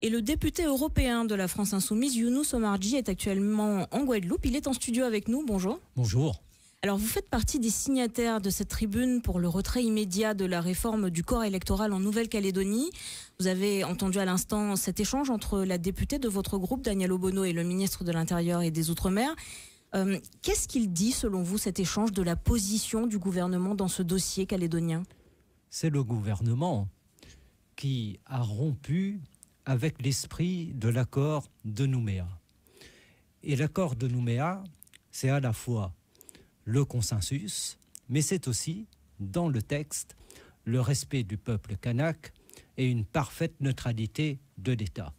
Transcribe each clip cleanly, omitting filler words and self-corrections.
Et le député européen de la France Insoumise, Younous Omarjee, est actuellement en Guadeloupe. Il est en studio avec nous. Bonjour. Bonjour. Alors, vous faites partie des signataires de cette tribune pour le retrait immédiat de la réforme du corps électoral en Nouvelle-Calédonie. Vous avez entendu à l'instant cet échange entre la députée de votre groupe, Danielle Obono, et le ministre de l'Intérieur et des Outre-mer. Qu'est-ce qu'il dit, selon vous, cet échange de la position du gouvernement dans ce dossier calédonien? C'est le gouvernement qui a rompu avec l'esprit de l'accord de Nouméa. Et l'accord de Nouméa, c'est à la fois le consensus, mais c'est aussi, dans le texte, le respect du peuple kanak et une parfaite neutralité de l'État.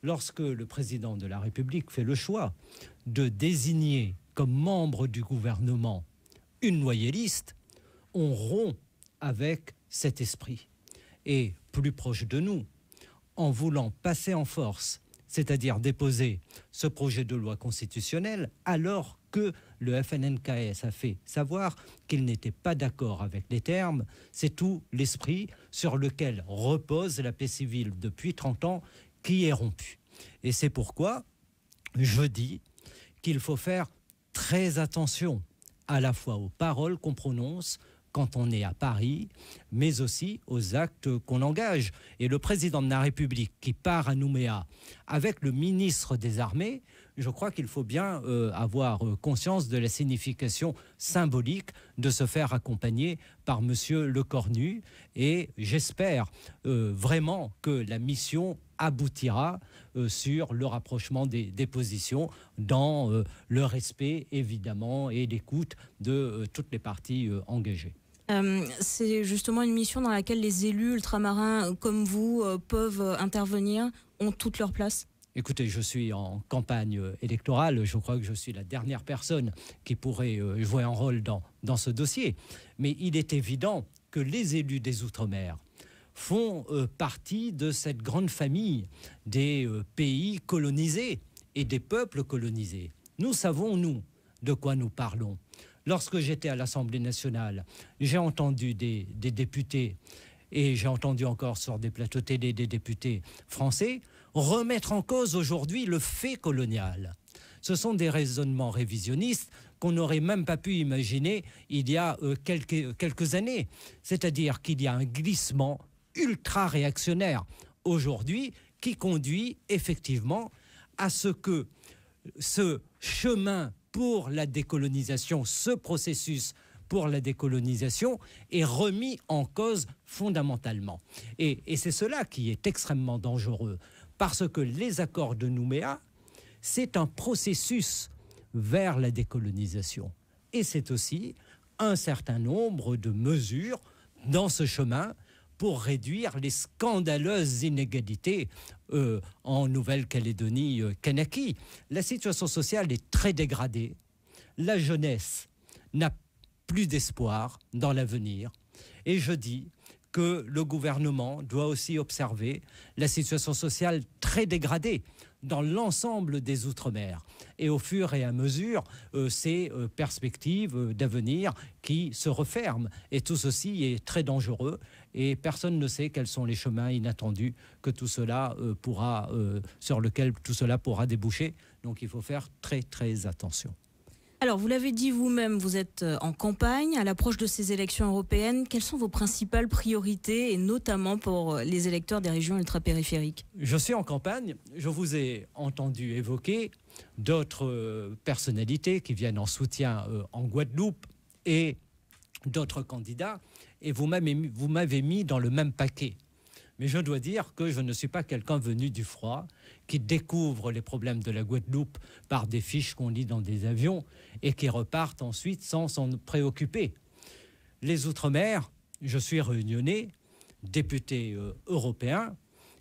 Lorsque le président de la République fait le choix de désigner comme membre du gouvernement une loyaliste, on rompt avec cet esprit. Et plus proche de nous, en voulant passer en force, c'est-à-dire déposer ce projet de loi constitutionnelle, alors que le FNNKS a fait savoir qu'il n'était pas d'accord avec les termes, c'est tout l'esprit sur lequel repose la paix civile depuis 30 ans qui est rompu. Et c'est pourquoi je dis qu'il faut faire très attention à la fois aux paroles qu'on prononce quand on est à Paris, mais aussi aux actes qu'on engage. Et le président de la République qui part à Nouméa avec le ministre des Armées, je crois qu'il faut bien avoir conscience de la signification symbolique de se faire accompagner par Monsieur Lecornu. Et j'espère vraiment que la mission aboutira sur le rapprochement des positions dans le respect, évidemment, et l'écoute de toutes les parties engagées. C'est justement une mission dans laquelle les élus ultramarins comme vous peuvent intervenir, ont toute leur place. Écoutez, je suis en campagne électorale, je crois que je suis la dernière personne qui pourrait jouer un rôle dans ce dossier. Mais il est évident que les élus des Outre-mer font partie de cette grande famille des pays colonisés et des peuples colonisés. Nous savons, nous, de quoi nous parlons. Lorsque j'étais à l'Assemblée nationale, j'ai entendu des députés, et j'ai entendu encore sur des plateaux télé des députés français, remettre en cause aujourd'hui le fait colonial. Ce sont des raisonnements révisionnistes qu'on n'aurait même pas pu imaginer il y a quelques années. C'est-à-dire qu'il y a un glissement ultra-réactionnaire aujourd'hui qui conduit effectivement à ce que ce chemin pour la décolonisation, ce processus pour la décolonisation est remis en cause fondamentalement. Et c'est cela qui est extrêmement dangereux, parce que les accords de Nouméa, c'est un processus vers la décolonisation. Et c'est aussi un certain nombre de mesures dans ce chemin pour réduire les scandaleuses inégalités en Nouvelle-Calédonie kanaki. La situation sociale est très dégradée. La jeunesse n'a plus d'espoir dans l'avenir. Et je dis que le gouvernement doit aussi observer la situation sociale très dégradée dans l'ensemble des Outre-mer. Et au fur et à mesure, ces perspectives d'avenir qui se referment. Et tout ceci est très dangereux et personne ne sait quels sont les chemins inattendus que tout cela sur lesquels tout cela pourra déboucher. Donc il faut faire très très attention. Alors, vous l'avez dit vous-même, vous êtes en campagne à l'approche de ces élections européennes. Quelles sont vos principales priorités, et notamment pour les électeurs des régions ultrapériphériques? Je suis en campagne. Je vous ai entendu évoquer d'autres personnalités qui viennent en soutien en Guadeloupe et d'autres candidats. Et vous m'avez mis dans le même paquet. Mais je dois dire que je ne suis pas quelqu'un venu du froid, qui découvre les problèmes de la Guadeloupe par des fiches qu'on lit dans des avions et qui repartent ensuite sans s'en préoccuper. Les Outre-mer, je suis réunionnais, député européen,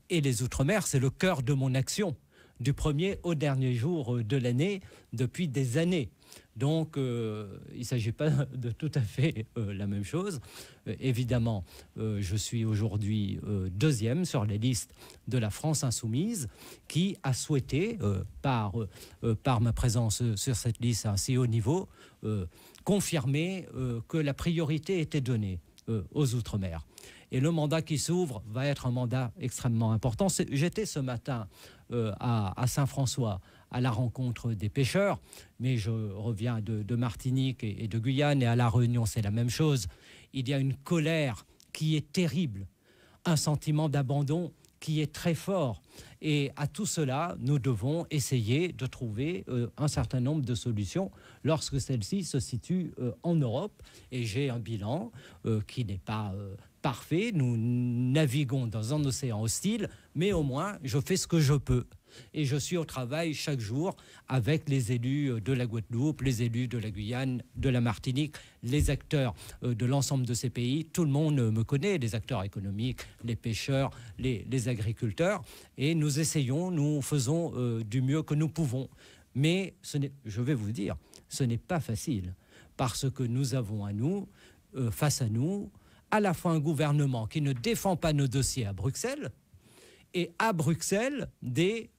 et les Outre-mer, c'est le cœur de mon action, du premier au dernier jour de l'année, depuis des années. Donc, il ne s'agit pas de tout à fait la même chose. Évidemment, je suis aujourd'hui deuxième sur les listes de la France Insoumise, qui a souhaité, par ma présence sur cette liste à un si haut niveau, confirmer que la priorité était donnée aux Outre-mer. Et le mandat qui s'ouvre va être un mandat extrêmement important. J'étais ce matin à Saint-François à la rencontre des pêcheurs, mais je reviens de Martinique et de Guyane, et à La Réunion, c'est la même chose. Il y a une colère qui est terrible, un sentiment d'abandon qui est très fort. Et à tout cela, nous devons essayer de trouver un certain nombre de solutions lorsque celles-ci se situent en Europe. Et j'ai un bilan qui n'est pas parfait. Nous naviguons dans un océan hostile, mais au moins, je fais ce que je peux. Et je suis au travail chaque jour avec les élus de la Guadeloupe, les élus de la Guyane, de la Martinique, les acteurs de l'ensemble de ces pays. Tout le monde me connaît, les acteurs économiques, les pêcheurs, les agriculteurs. Et nous essayons, nous faisons du mieux que nous pouvons. Mais je vais vous dire, ce n'est pas facile, parce que nous avons face à nous, à la fois un gouvernement qui ne défend pas nos dossiers à Bruxelles, et à Bruxelles, des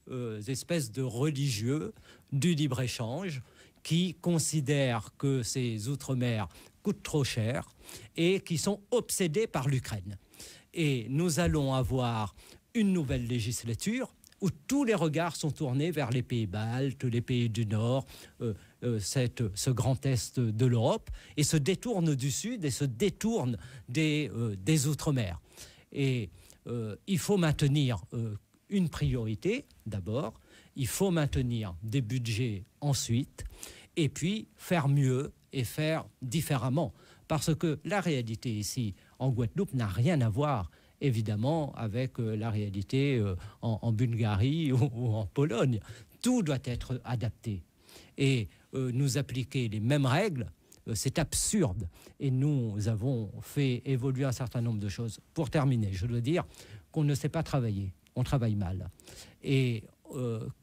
espèces de religieux du libre-échange qui considèrent que ces outre-mer coûtent trop cher et qui sont obsédés par l'Ukraine. Et nous allons avoir une nouvelle législature où tous les regards sont tournés vers les pays baltes, les pays du Nord, ce grand Est de l'Europe, et se détournent du Sud et se détournent des outre-mer. Et il faut maintenir une priorité d'abord, il faut maintenir des budgets ensuite, et puis faire mieux et faire différemment. Parce que la réalité ici, en Guadeloupe, n'a rien à voir, évidemment, avec la réalité en Bulgarie ou en Pologne. Tout doit être adapté. Et nous appliquer les mêmes règles, c'est absurde. Et nous avons fait évoluer un certain nombre de choses. Pour terminer, je dois dire qu'on ne sait pas travailler. On travaille mal. Et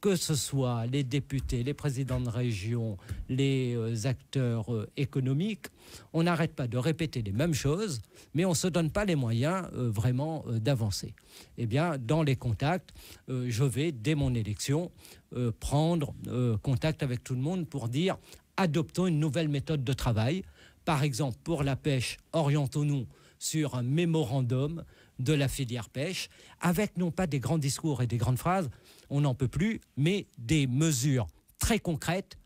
que ce soit les députés, les présidents de région, les acteurs économiques, on n'arrête pas de répéter les mêmes choses, mais on ne se donne pas les moyens vraiment d'avancer. Eh bien, dans les contacts, je vais, dès mon élection, prendre contact avec tout le monde pour dire adoptons une nouvelle méthode de travail. Par exemple, pour la pêche, orientons-nous sur un mémorandum de la filière pêche, avec non pas des grands discours et des grandes phrases, on n'en peut plus, mais des mesures très concrètes,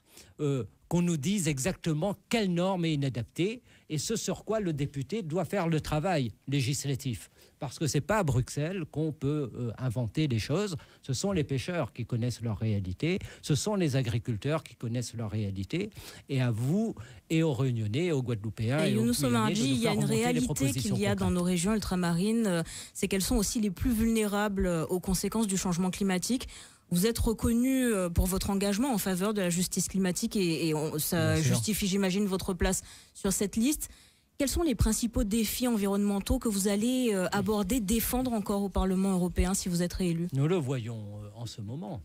qu'on nous dise exactement quelle norme est inadaptée et ce sur quoi le député doit faire le travail législatif. Parce que ce n'est pas à Bruxelles qu'on peut inventer les choses. Ce sont les pêcheurs qui connaissent leur réalité, ce sont les agriculteurs qui connaissent leur réalité. Et à vous, et aux Réunionnais, aux Guadeloupéens et aux Guyanais, il y a une réalité qu'il y a dans nos régions ultramarines, c'est qu'elles sont aussi les plus vulnérables aux conséquences du changement climatique. Vous êtes reconnu pour votre engagement en faveur de la justice climatique et ça justifie, j'imagine, votre place sur cette liste. Quels sont les principaux défis environnementaux que vous allez aborder, défendre encore au Parlement européen si vous êtes réélu? Nous le voyons en ce moment.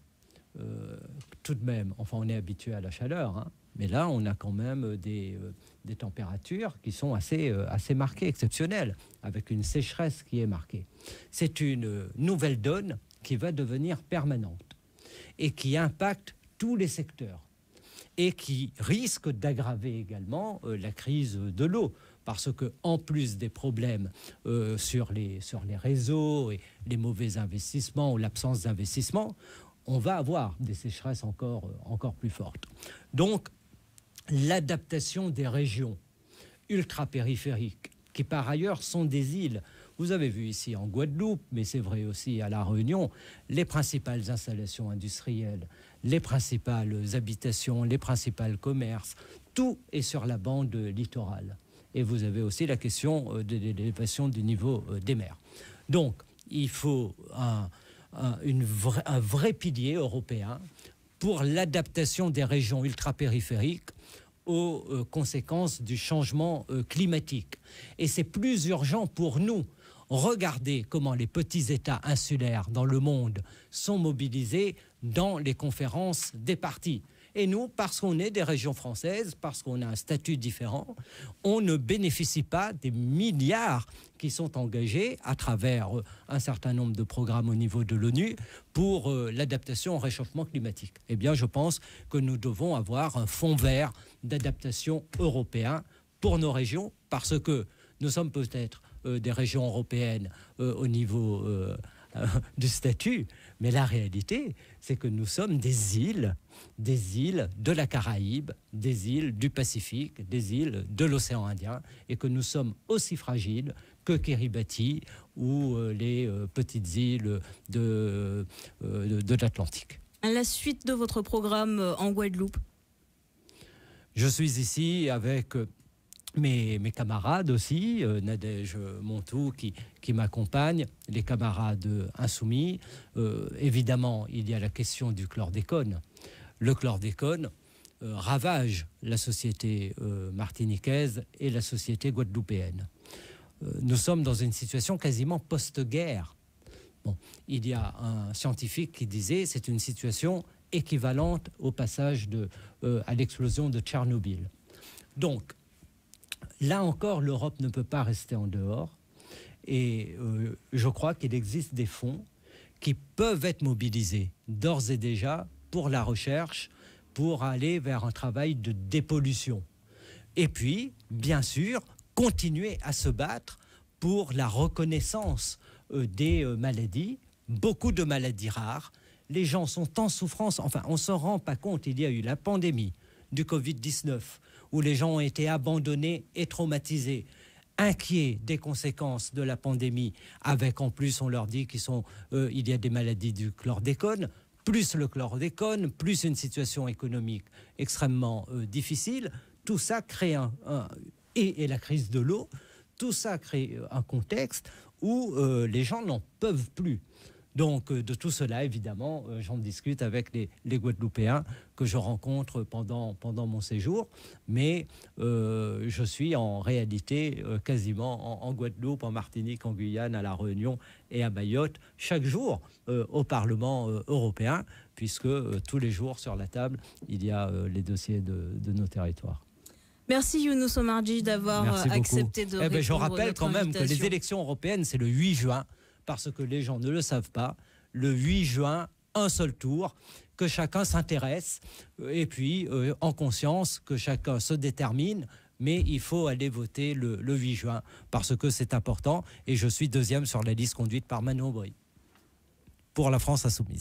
Tout de même, enfin on est habitué à la chaleur, hein, mais là on a quand même des températures qui sont assez marquées, exceptionnelles, avec une sécheresse qui est marquée. C'est une nouvelle donne qui va devenir permanente et qui impacte tous les secteurs et qui risque d'aggraver également la crise de l'eau. Parce qu'en plus des problèmes sur les réseaux et les mauvais investissements ou l'absence d'investissement, on va avoir des sécheresses encore plus fortes. Donc, l'adaptation des régions ultra-périphériques, qui par ailleurs sont des îles. Vous avez vu ici en Guadeloupe, mais c'est vrai aussi à La Réunion, les principales installations industrielles, les principales habitations, les principaux commerces, tout est sur la bande littorale. Et vous avez aussi la question de l'élévation du niveau des mers. Donc, il faut un vrai pilier européen pour l'adaptation des régions ultrapériphériques aux conséquences du changement climatique. Et c'est plus urgent pour nous. Regardez comment les petits États insulaires dans le monde sont mobilisés dans les conférences des partis. Et nous, parce qu'on est des régions françaises, parce qu'on a un statut différent, on ne bénéficie pas des milliards qui sont engagés à travers un certain nombre de programmes au niveau de l'ONU pour l'adaptation au réchauffement climatique. Eh bien, je pense que nous devons avoir un fonds vert d'adaptation européen pour nos régions, parce que nous sommes peut-être des régions européennes au niveau du statut, mais la réalité, c'est que nous sommes des îles de la Caraïbe, des îles du Pacifique, des îles de l'océan Indien, et que nous sommes aussi fragiles que Kiribati ou les petites îles de l'Atlantique. À la suite de votre programme en Guadeloupe? Je suis ici avec mes camarades aussi, Nadège Montou qui m'accompagne, les camarades insoumis. Évidemment, il y a la question du chlordécone. Le chlordécone ravage la société martiniquaise et la société guadeloupéenne. Nous sommes dans une situation quasiment post-guerre. Bon, il y a un scientifique qui disait que c'est une situation équivalente au passage à l'explosion de Tchernobyl. Donc, là encore, l'Europe ne peut pas rester en dehors. Et je crois qu'il existe des fonds qui peuvent être mobilisés d'ores et déjà pour la recherche, pour aller vers un travail de dépollution. Et puis, bien sûr, continuer à se battre pour la reconnaissance des maladies, beaucoup de maladies rares. Les gens sont en souffrance, enfin on ne se rend pas compte, il y a eu la pandémie du Covid-19 où les gens ont été abandonnés et traumatisés, inquiets des conséquences de la pandémie, avec en plus on leur dit qu'il y a des maladies du chlordécone, plus le chlordécone, plus une situation économique extrêmement difficile. Tout ça crée et la crise de l'eau, tout ça crée un contexte où les gens n'en peuvent plus. Donc de tout cela, évidemment, j'en discute avec les Guadeloupéens que je rencontre pendant mon séjour. Mais je suis en réalité quasiment en Guadeloupe, en Martinique, en Guyane, à La Réunion et à Mayotte, chaque jour au Parlement européen, puisque tous les jours sur la table, il y a les dossiers de nos territoires. Merci Younous Omarjid d'avoir accepté de répondre. Je rappelle quand même invitation. que les élections européennes, c'est le 8 juin, parce que les gens ne le savent pas. Le 8 juin, un seul tour, que chacun s'intéresse, et puis en conscience, que chacun se détermine. Mais il faut aller voter le 8 juin, parce que c'est important. Et je suis deuxième sur la liste conduite par Manon Aubry, pour la France insoumise.